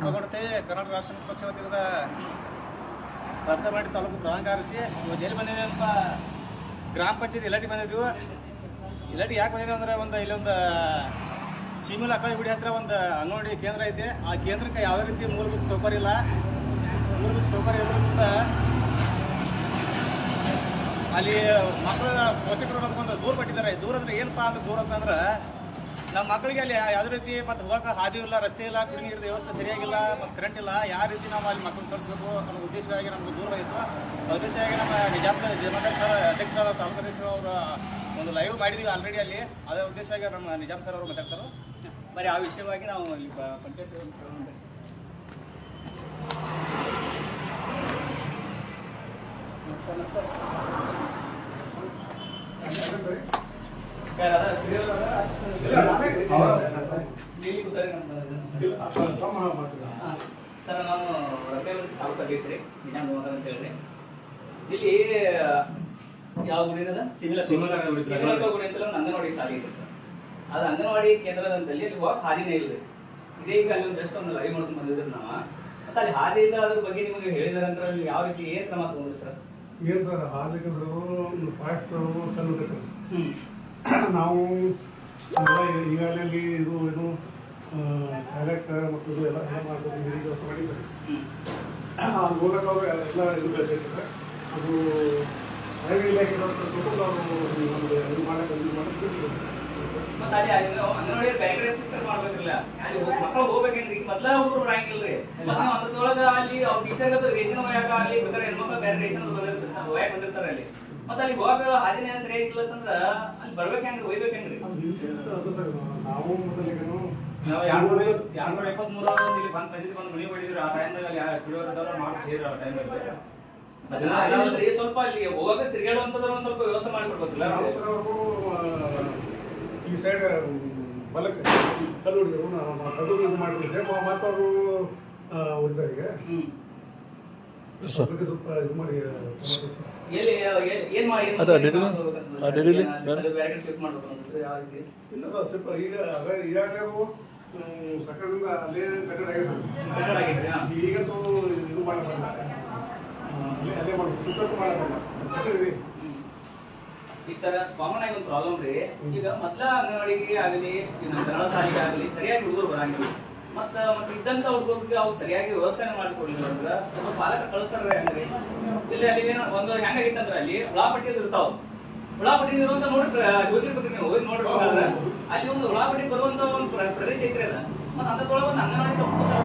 ಹೊಗಡ್ತೆ ಕರ್ನಾಟಕ ರಾಷ್ಟ್ರ ಪಕ್ಷ ವತಿಯಿಂದ ರತ್ನವಾಡಿ ತಾಲೂಕು ಪ್ರಧಾನ ಕಾರ್ಯದರ್ಶಿ ಇವಾಗ ಜೈಲು ಬಂದಿದೆ ಅಂತ ಗ್ರಾಮ ಪಂಚಾಯತ್ ಇಲಾಟಿ ಬಂದಿದ್ವು. ಇಲಾಟಿ ಯಾಕೆ ಬಂದಿದೆ ಅಂದ್ರೆ ಇಲ್ಲೊಂದು ಸೀಮಿಲ್ ಅಕ್ಕಳಿ ಗುಡಿ ಹತ್ರ ಒಂದು ಅಂಗನವಾಡಿ ಕೇಂದ್ರ ಐತೆ. ಆ ಕೇಂದ್ರಕ್ಕೆ ಯಾವುದೇ ರೀತಿ ಮೂಲಭೂತ ಸೌಕರ್ಯ ಇಲ್ಲ. ಮೂಲಭೂತ ಸೌಕರ್ಯ ಇರೋದ್ರಿಂದ ಅಲ್ಲಿ ಮಕ್ಕಳ ಪೋಷಕರು ನಮ್ಗೊಂದು ದೂರ ಪಟ್ಟಿದ್ದಾರೆ. ದೂರ ಅಂದ್ರೆ ಏನಪ್ಪ ಅಂದ್ರೆ ದೂರ ಅಂತಂದ್ರೆ ನಮ್ಮ ಮಕ್ಕಳಿಗೆ ಅಲ್ಲಿ ಯಾವುದೇ ರೀತಿ ಮತ್ತೆ ಹೋಗಕ್ಕೆ ಹಾದಿ ಇಲ್ಲ, ರಸ್ತೆ ಇಲ್ಲ, ಕುಡಿಯ ನೀರಿನ ವ್ಯವಸ್ಥೆ ಸರಿಯಾಗಿಲ್ಲ, ಮತ್ತು ಕರೆಂಟ್ ಇಲ್ಲ. ಯಾವ ರೀತಿ ನಾವು ಅಲ್ಲಿ ಮಕ್ಕಳು ಕಳಿಸ್ಬೇಕು ಅನ್ನೋ ಉದ್ದೇಶವಾಗಿ ನಮ್ಗೆ ದೂರ ಇತ್ತು. ಉದ್ದೇಶವಾಗಿ ನಮ್ಮ ನಿಜಾಮದಾರ್ ಜಮಾದಾರ್ ಸರ್ ಅಧ್ಯಕ್ಷರಾದ ತಾಲೂಕು ಅಧ್ಯಕ್ಷರು ಅವರು ಒಂದು ಲೈವ್ ಮಾಡಿದ್ದೀವಿ ಆಲ್ರೆಡಿ ಅಲ್ಲಿ. ಅದೇ ಉದ್ದೇಶವಾಗಿ ನಮ್ಮ ನಿಜಾಮ್ ಸರ್ ಅವರು ಮಾತಾಡ್ತಾರೆ. ಬರೀ ಆ ವಿಷಯವಾಗಿ ನಾವು ಇಲ್ಲಿ ಪಂಚಾಯತ್ ಸರ್ ನಾನು ತಾಲೂಕು ಅಧ್ಯಕ್ಷರೇ ನಿಜಾಮ್ ಅಂತ ಹೇಳ್ರಿ. ಇಲ್ಲಿ ಯಾವ ಗುಡಿ ಇರೋದ ಗುಡಿ ಅಂತ ಅಂಗನವಾಡಿ ಸಾಲಿ ಇದೆ ಸರ್. ಅದು ಅಂಗನವಾಡಿ ಕೇಂದ್ರದಲ್ಲಿ ಅಲ್ಲಿ ಹೋಗಕ್ಕೆ ಹಾದಿನೇ ಇಲ್ಲ. ಇದೇ ಈಗ ಅಲ್ಲಿ ಜಸ್ಟ್ ಒಂದು ಲೈವ್ ಮಾಡ್ಕೊಂಡು ಬಂದಿದ್ರು ನಾವು. ಮತ್ತೆ ಅಲ್ಲಿ ಹಾದಿ ಇಲ್ಲ, ಅದ್ರ ಬಗ್ಗೆ ನಿಮಗೆ ಹೇಳಿದಾರೆ ಅಂತ ಯಾವ ರೀತಿ ಏನ್ ಕ್ರಮ ತಗೊಂಡ್ರಿ ಸರ್? ಏನು ಸರ್ ಹಾಲಿಕಂದ್ರೆ ಫಾಸ್ಟ್ ಕಲ್ಲುತ್ತೆ ಸರ್. ನಾವು ಈಗಾಗಲೇ ಇದು ಏನು ಡೈರೆಕ್ಟ್ ಮತ್ತು ಇದು ಎಲ್ಲ ಮಾಡ್ಕೊಂಡು ನೀರಿಗೆ ವ್ಯವಸ್ಥೆ ಮಾಡಿದ್ದಾರೆ. ಅದು ಹೋಗಕ್ಕೆ ಅವರು ಎಲ್ಲ ಇದು ಬೇಕಾಗ್ತದೆ. ಅದು ರೈಲ್ವೆ ಇಲಾಖೆ ಕೊಟ್ಟು ನಾವು ಒಂದು ಇದು ಮಾಡಕ್ಕೆ ಮತ್ತೆ ಅಲ್ಲಿ ಅಂಗನವಾಡಿ ಬ್ಯಾಂಕ್ ಮಾಡ್ಬೇಕಿಲ್ಲ. ಅಲ್ಲಿ ಮಕ್ಕಳು ಹೋಗ್ಬೇಕೇನ್ರಿ? ಮೊದ್ಲ ಹುಡುಗರು ಬರಂಗಿಲ್ರಿ. ಮತ್ತೆ ಅದ್ರೊಳಗ ಅಲ್ಲಿ ಅವ್ರ ಟೀಚರ್ ರೇಷನ್ ಹೋಯಾಕ ಅಲ್ಲಿ ಬೇಕಾದ್ರೆ ಹೆಣ್ಮಕ್ಳು ಬೇರೆ ರೇಷನ್ ಹೋಯಾಕ ಬಂದಿರ್ತಾರೆ ಅಲ್ಲಿ. ಮತ್ತೆ ಅಲ್ಲಿ ಹೋಗ ಹಾದಿನ ಸರಿಯಾಗಿಲ್ಲ ಅಂತಂದ್ರ ಅಲ್ಲಿ ಬರ್ಬೇಕು ಹೆಂಗ್ರಿ, ಒಯ್ಬೇಕು ಹೆಂಗ್ರಿ? ಅದು ಸರ್ ನಾವು ಮೊದಲಿಗೆನು ನಾವು 2023 ಇಲ್ಲಿ ಬಂದ್ ಪಂಚಾಯತ್ ಬಂದು ಮನೆ ಮಾಡಿದ್ರು. ಆ ಟೈಮ್ದಾಗ ಅಲ್ಲಿ ಕುಡಿಯೋದವ್ರು ಮಾಡ್ತಿದ್ರು. ಆ ಟೈಮ್ದಲ್ಲಿ ಸ್ವಲ್ಪ ಅಲ್ಲಿ ಹೋಗಾಕ ತಿರುಗಾಡುವಂತದ್ರ ಒಂದ್ ಸ್ವಲ್ಪ ವ್ಯವಸ್ಥೆ ಮಾಡಿಕೊಡ್ಬೇಕಲ್ಲ. ಈ ಸೈಡ್ ಬಲಕ್ಕೆ ಕಲ್ಲು ಹೊಡಿದ್ರು, ಕಲ್ಲು ಇದು ಮಾಡಿಬಿಟ್ಟಿದ್ದೆ. ಮತ್ತವರು ಉಳಿದವರಿಗೆ ಸ್ವಲ್ಪ ಇದು ಮಾಡಿ ಇಲ್ಲ ಸರ್. ಸ್ವಲ್ಪ ಈಗಾಗಲೇ ಸಕ್ಕದಿಂದ ಅಲ್ಲೇ ಕಟ್ಟಡ ಆಗಿದೆ. ಈಗಂತೂ ಇದು ಮಾಡಬೇಡ, ಅಲ್ಲೇ ಮಾಡ್ಬೇಕು, ಸುತ್ತಕ್ಕೂ ಮಾಡಬೇಡ. ಈಗ ಸರ್ ಕಾಮನ್ ಆಗಿ ಒಂದು ಪ್ರಾಬ್ಲಮ್ ರೀ. ಈಗ ಮೊದ್ಲ ಅಂಗನವಾಡಿಗೆ ಆಗಲಿ ಕನ್ನಡ ಶಾಲೆಗೆ ಆಗಲಿ ಸರಿಯಾಗಿ ಹುಡುಗರು ಬರಂಗಿಲ್ಲ. ಮತ್ತೆ ಇದ್ದಂತ ಹುಡುಗರಿಗೆ ಅವ್ರು ಸರಿಯಾಗಿ ವ್ಯವಸ್ಥೆ ಮಾಡಿಕೊಡ್ಲಿಲ್ಲ ಅಂದ್ರೆ ಪಾಲಕರು ಕಳಿಸ್ತಾರ ಹೆಂಗ್ರಿ? ಇಲ್ಲಿ ಅಲ್ಲಿ ಒಂದು ಹೆಂಗಾಗಿತ್ತಂದ್ರೆ ಅಲ್ಲಿ ಉಳಾಪಟ್ಟಿ ಇರ್ತಾವ. ಉಳಾಪಟ್ಟಿ ಇರುವಂತ ಹೋಗಿರ್ಬೇಕ್ರಿ ನೀವು, ಹೋಗಿ ನೋಡ್ಬೇಕಾದ್ರೆ ಅಲ್ಲಿ ಒಂದು ಉಳಾಪಟ್ಟಿ ಬರುವಂತ ಒಂದು ಪ್ರದೇಶ ಐತ್ರಿ ಅದ. ಮತ್ತೆ ಅದರೊಳಗೆ ಒಂದು ಅಂಗನವಾಡಿ